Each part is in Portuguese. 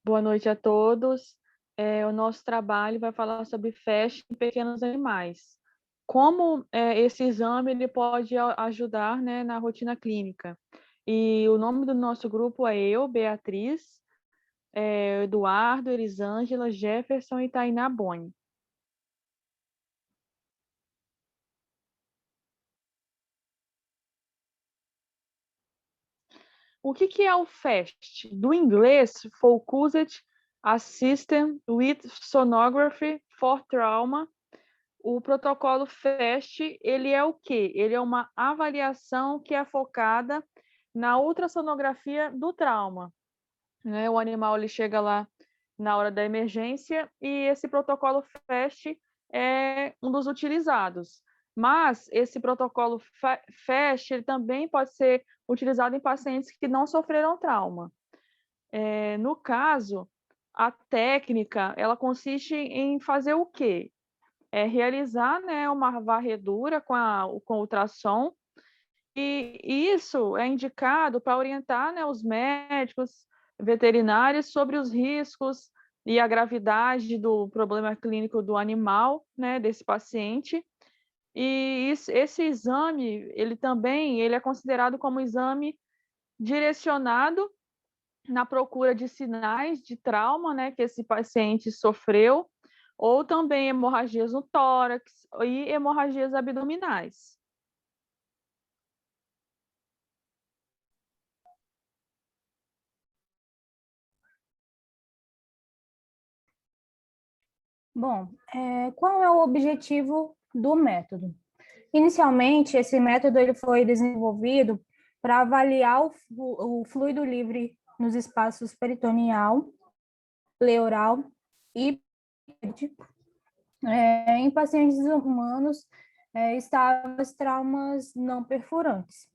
Boa noite a todos. O nosso trabalho vai falar sobre FAST em pequenos animais. Como esse exame ele pode ajudar, né, na rotina clínica. E o nome do nosso grupo é eu, Beatriz, Eduardo, Elisângela, Jefferson e Tainá Boni. O que é o FAST? Do inglês, Focused Assisted with Sonography for Trauma. O protocolo FAST, ele é o quê? Ele é uma avaliação que é focada na ultrassonografia do trauma, né? O animal ele chega lá na hora da emergência e esse protocolo FAST é um dos utilizados. Mas esse protocolo FAST ele também pode ser utilizado em pacientes que não sofreram trauma. No caso, a técnica, ela consiste em fazer o quê? Realizar, né, uma varredura com ultrassom, e isso é indicado para orientar, né, os médicos veterinários sobre os riscos e a gravidade do problema clínico do animal, né, desse paciente. E esse exame, ele é considerado como exame direcionado na procura de sinais de trauma, né, que esse paciente sofreu, ou também hemorragias no tórax e hemorragias abdominais. Bom, qual é o objetivo do método? Inicialmente, esse método ele foi desenvolvido para avaliar o fluido livre nos espaços peritoneal, pleural e em pacientes humanos estáveis traumas não perfurantes.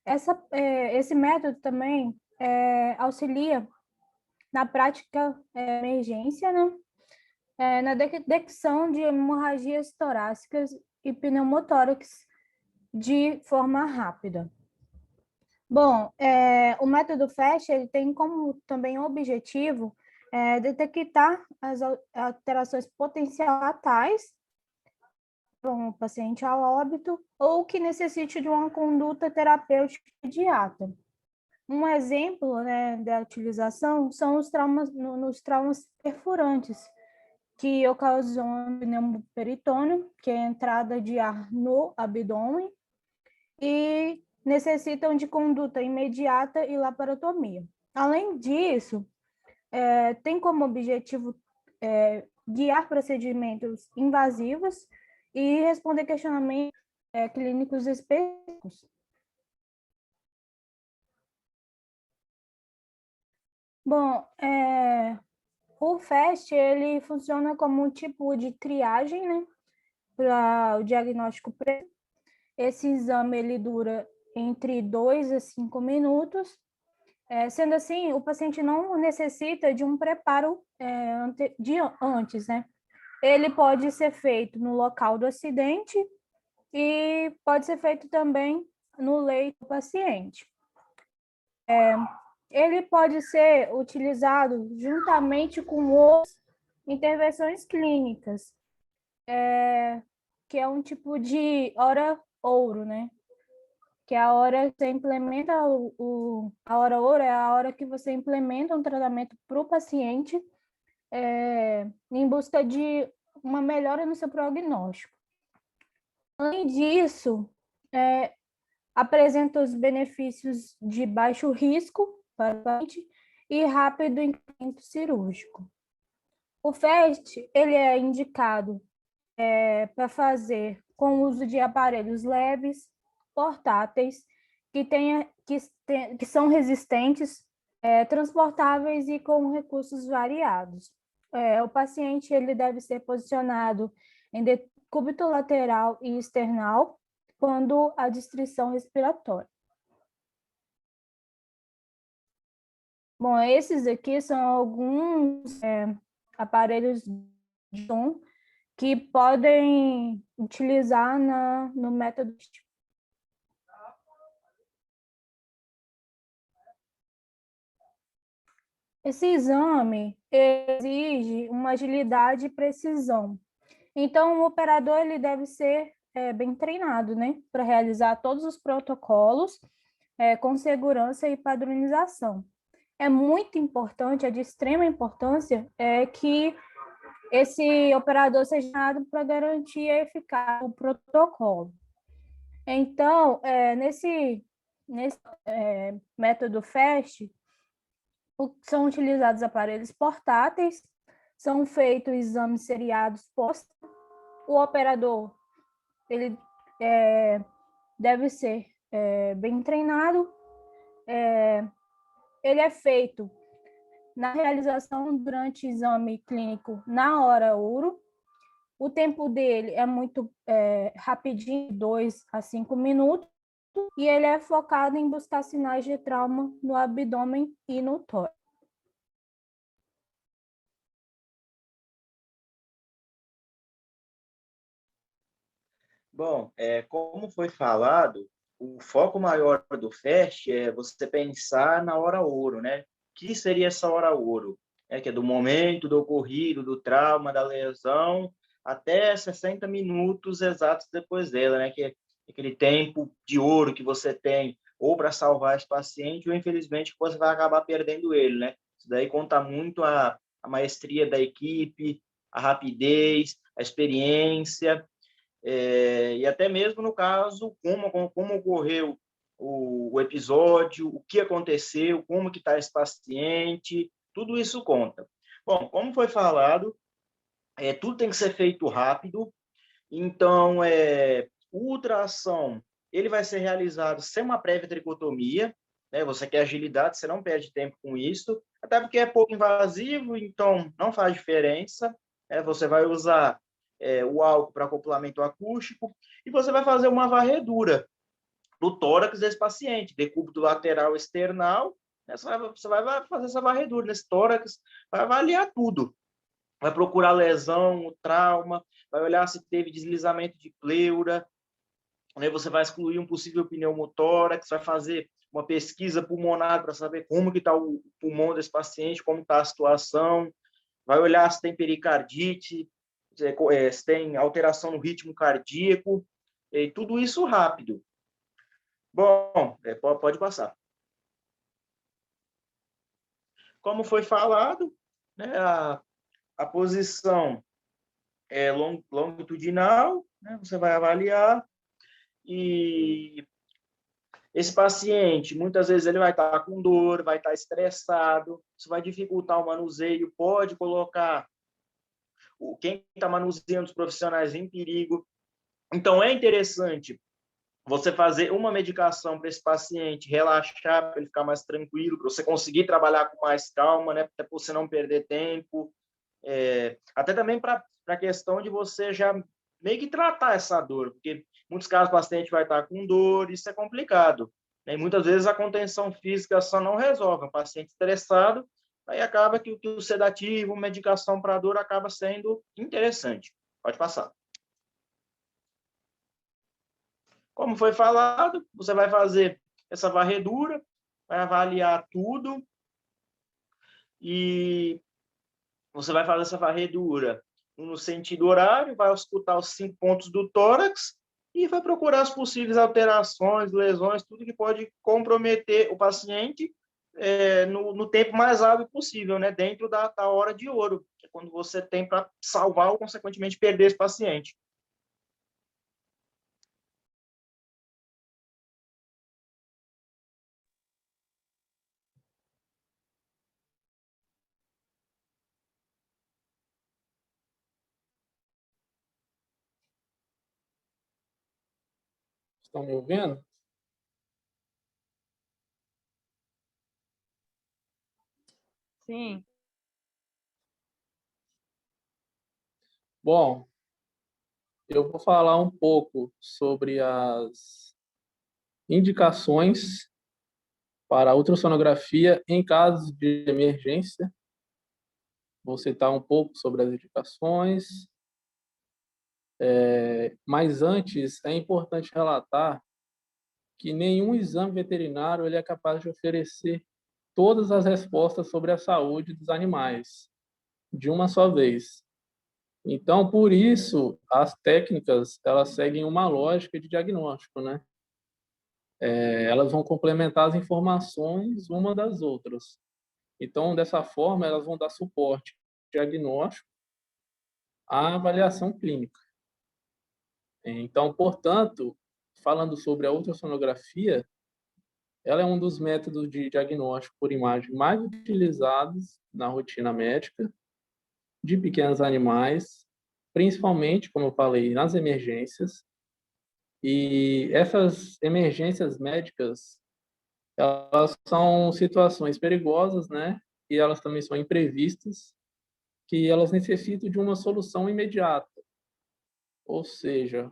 Esse método também auxilia na prática emergência, né? Na detecção de hemorragias torácicas e pneumotórax de forma rápida. Bom, o método FAST ele tem como também objetivo detectar as alterações potenciais fatais para um paciente a óbito ou que necessite de uma conduta terapêutica imediata. Um exemplo, né, da utilização são os traumas nos traumas perfurantes, que ocasionam pneumoperitônio, que é a entrada de ar no abdômen, e necessitam de conduta imediata e laparotomia. Além disso, tem como objetivo guiar procedimentos invasivos e responder questionamentos clínicos específicos. Bom, o FAST ele funciona como um tipo de triagem, né, para o diagnóstico prévio. Esse exame ele dura entre 2 a 5 minutos. Sendo assim, o paciente não necessita de um preparo antes, né? Ele pode ser feito no local do acidente e pode ser feito também no leito do paciente. Ele pode ser utilizado juntamente com outras intervenções clínicas, que é um tipo de hora ouro, né? Que é a hora que você implementa a hora ouro é a hora que você implementa um tratamento para o paciente em busca de uma melhora no seu prognóstico. Além disso, apresenta os benefícios de baixo risco para o paciente e rápido entendimento cirúrgico. O FAST ele é indicado para fazer com o uso de aparelhos leves, portáteis, que são resistentes, transportáveis e com recursos variados. O paciente ele deve ser posicionado em decúbito lateral e external quando a distrição respiratória. Bom, esses aqui são alguns aparelhos de som que podem utilizar no método. Esse exame exige uma agilidade e precisão. Então, o operador ele deve ser bem treinado, né, para realizar todos os protocolos com segurança e padronização. É muito importante, é de extrema importância que esse operador seja treinado para garantir a eficácia do protocolo. Então, nesse método FAST, são utilizados aparelhos portáteis, são feitos exames seriados pós. O operador ele deve ser bem treinado. Ele é feito na realização durante exame clínico na hora ouro. O tempo dele é muito rapidinho, 2 a 5 minutos, e ele é focado em buscar sinais de trauma no abdômen e no tórax. Bom, como foi falado, o foco maior do FAST é você pensar na hora ouro, né? O que seria essa hora ouro? Que é do momento do ocorrido, do trauma, da lesão, até 60 minutos exatos depois dela, né? Que é aquele tempo de ouro que você tem ou para salvar esse paciente ou, infelizmente, você vai acabar perdendo ele, né? Isso daí conta muito a maestria da equipe, a rapidez, a experiência, e até mesmo no caso, como ocorreu o episódio, o que aconteceu, como que está esse paciente, tudo isso conta. Bom, como foi falado, tudo tem que ser feito rápido, então, o ultrassom, ele vai ser realizado sem uma prévia tricotomia, né? Você quer agilidade, você não perde tempo com isso, até porque é pouco invasivo, então não faz diferença, né? Você vai usar o álcool para acoplamento acústico e você vai fazer uma varredura do tórax desse paciente, decúbito lateral external, né? Você vai fazer essa varredura nesse tórax, vai avaliar tudo, vai procurar lesão, o trauma, vai olhar se teve deslizamento de pleura, né? Você vai excluir um possível pneumotórax, vai fazer uma pesquisa pulmonar para saber como que está o pulmão desse paciente, como está a situação, vai olhar se tem pericardite, se tem alteração no ritmo cardíaco, e tudo isso rápido. Bom, pode passar. Como foi falado, né, a posição é longitudinal, né, você vai avaliar, e esse paciente, muitas vezes, ele vai estar com dor, vai estar estressado, isso vai dificultar o manuseio, pode colocar quem está manuseando os profissionais em perigo. Então, é interessante você fazer uma medicação para esse paciente, relaxar, para ele ficar mais tranquilo, para você conseguir trabalhar com mais calma, né, para você não perder tempo. Até também para a questão de você já meio que tratar essa dor, porque em muitos casos o paciente vai estar com dor, isso é complicado, né? E muitas vezes a contenção física só não resolve, o paciente estressado, aí acaba que o sedativo, medicação para dor acaba sendo interessante. Pode passar. Como foi falado, você vai fazer essa varredura, vai avaliar tudo e você vai fazer essa varredura no sentido horário, vai auscultar os 5 pontos do tórax e vai procurar as possíveis alterações, lesões, tudo que pode comprometer o paciente no tempo mais hábil possível, né? Dentro da hora de ouro, que é quando você tem para salvar ou, consequentemente, perder esse paciente. Estão me ouvindo? Sim. Bom, eu vou falar um pouco sobre as indicações para a ultrassonografia em casos de emergência. Vou citar um pouco sobre as indicações, mas antes é importante relatar que nenhum exame veterinário ele é capaz de oferecer todas as respostas sobre a saúde dos animais, de uma só vez. Então, por isso, as técnicas, elas seguem uma lógica de diagnóstico, né? Elas vão complementar as informações uma das outras. Então, dessa forma, elas vão dar suporte diagnóstico à avaliação clínica. Então, portanto, falando sobre a ultrassonografia, ela é um dos métodos de diagnóstico por imagem mais utilizados na rotina médica de pequenos animais, principalmente, como eu falei, nas emergências. E essas emergências médicas, elas são situações perigosas, né? E elas também são imprevistas, que elas necessitam de uma solução imediata. Ou seja,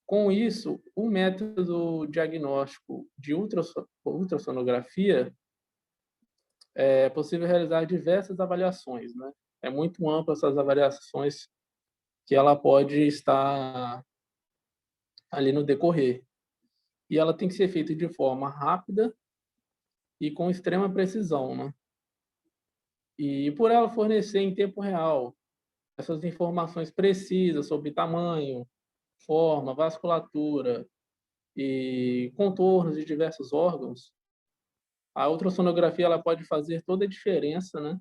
com isso, o método diagnóstico de ultrassonografia é possível realizar diversas avaliações, né? É muito ampla essas avaliações que ela pode estar ali no decorrer. E ela tem que ser feita de forma rápida e com extrema precisão, né? E por ela fornecer em tempo real essas informações precisas sobre tamanho, forma, vasculatura e contornos de diversos órgãos, a ultrassonografia ela pode fazer toda a diferença, né,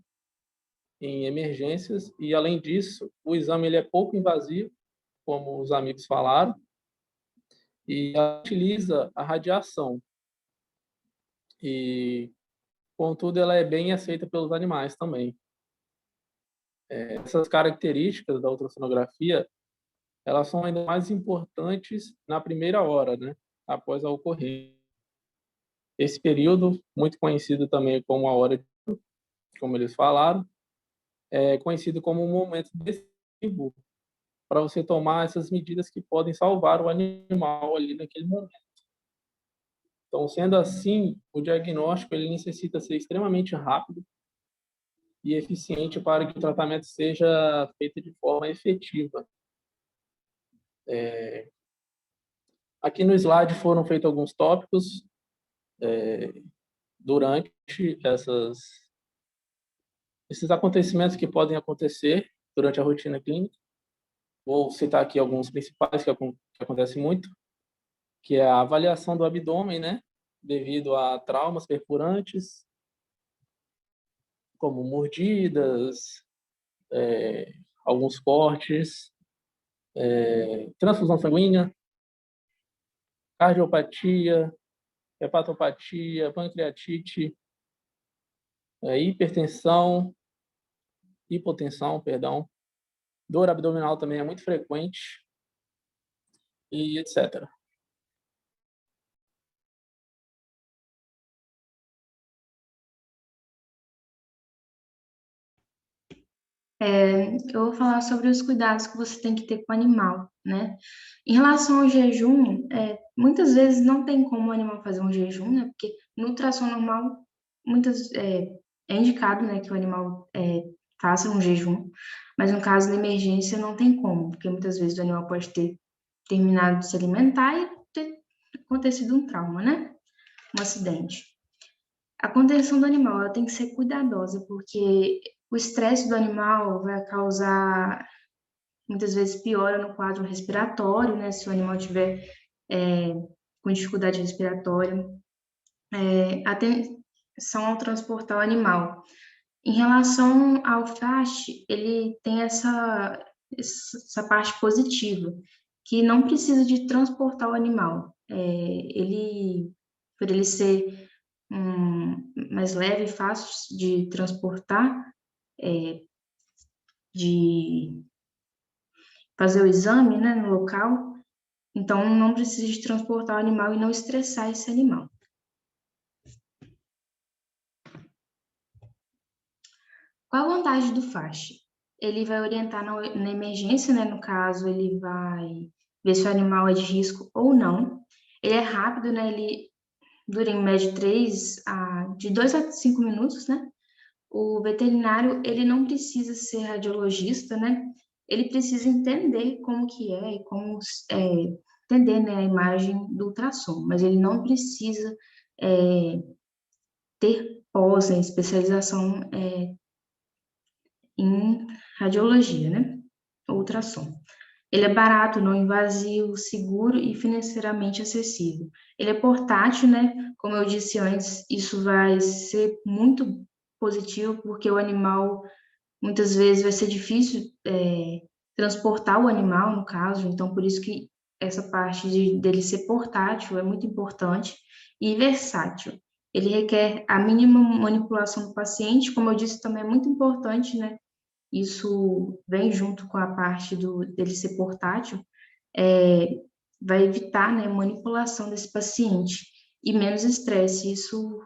em emergências. E além disso, o exame ele é pouco invasivo, como os amigos falaram, e ela utiliza a radiação. E contudo, ela é bem aceita pelos animais também. Essas características da ultrassonografia, elas são ainda mais importantes na primeira hora, né, após a ocorrência. Esse período, muito conhecido também como a hora, como eles falaram, é conhecido como um momento decisivo para você tomar essas medidas que podem salvar o animal ali naquele momento. Então, sendo assim, o diagnóstico ele necessita ser extremamente rápido e eficiente para que o tratamento seja feito de forma efetiva. Aqui no slide foram feitos alguns tópicos durante esses acontecimentos que podem acontecer durante a rotina clínica. Vou citar aqui alguns principais que acontecem muito, que é a avaliação do abdômen, né, devido a traumas perfurantes, como mordidas, alguns cortes, transfusão sanguínea, cardiopatia, hepatopatia, pancreatite, hipertensão, hipotensão, perdão, dor abdominal também é muito frequente, e etc. Eu vou falar sobre os cuidados que você tem que ter com o animal, né? Em relação ao jejum, muitas vezes não tem como o animal fazer um jejum, né? Porque no ultrassom normal, é indicado, né, que o animal faça um jejum, mas no caso da emergência não tem como, porque muitas vezes o animal pode ter terminado de se alimentar e ter acontecido um trauma, né? Um acidente. A contenção do animal, ela tem que ser cuidadosa, porque o estresse do animal vai causar, muitas vezes, piora no quadro respiratório, né? Se o animal tiver com dificuldade respiratória. Atenção ao transportar o animal. Em relação ao FAST, ele tem essa parte positiva, que não precisa de transportar o animal. Por ele ser mais leve e fácil de transportar, de fazer o exame, né, no local, então não precisa de transportar o animal e não estressar esse animal. Qual a vantagem do FAST? Ele vai orientar na emergência, né, no caso, ele vai ver se o animal é de risco ou não. Ele é rápido, né, ele dura em média de 2 a 5 minutos, né? O veterinário, ele não precisa ser radiologista, né? Ele precisa entender como que é e como entender, né, a imagem do ultrassom, mas ele não precisa ter pós, em especialização em radiologia, né? Ultrassom. Ele é barato, não invasivo, seguro e financeiramente acessível. Ele é portátil, né? Como eu disse antes, isso vai ser muito positivo, porque o animal, muitas vezes, vai ser difícil transportar o animal, no caso, então, por isso que essa parte dele ser portátil é muito importante e versátil. Ele requer a mínima manipulação do paciente, como eu disse, também é muito importante, né? Isso vem junto com a parte dele ser portátil, vai evitar, né, manipulação desse paciente e menos estresse. Isso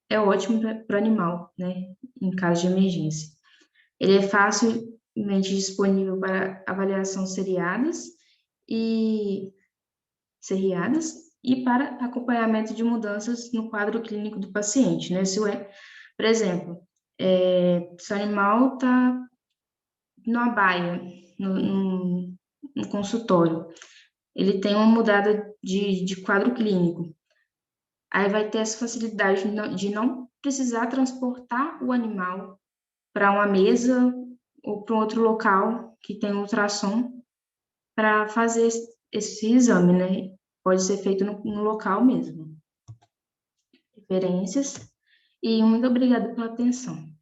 é ótimo para o animal, né, em caso de emergência. Ele é facilmente disponível para avaliação seriadas e para acompanhamento de mudanças no quadro clínico do paciente, né? Por exemplo, se o animal está numa baia, no consultório, ele tem uma mudada de quadro clínico. Aí vai ter essa facilidade de não precisar transportar o animal para uma mesa ou para um outro local que tem ultrassom para fazer esse exame, né? Pode ser feito no local mesmo. Referências. E muito obrigada pela atenção.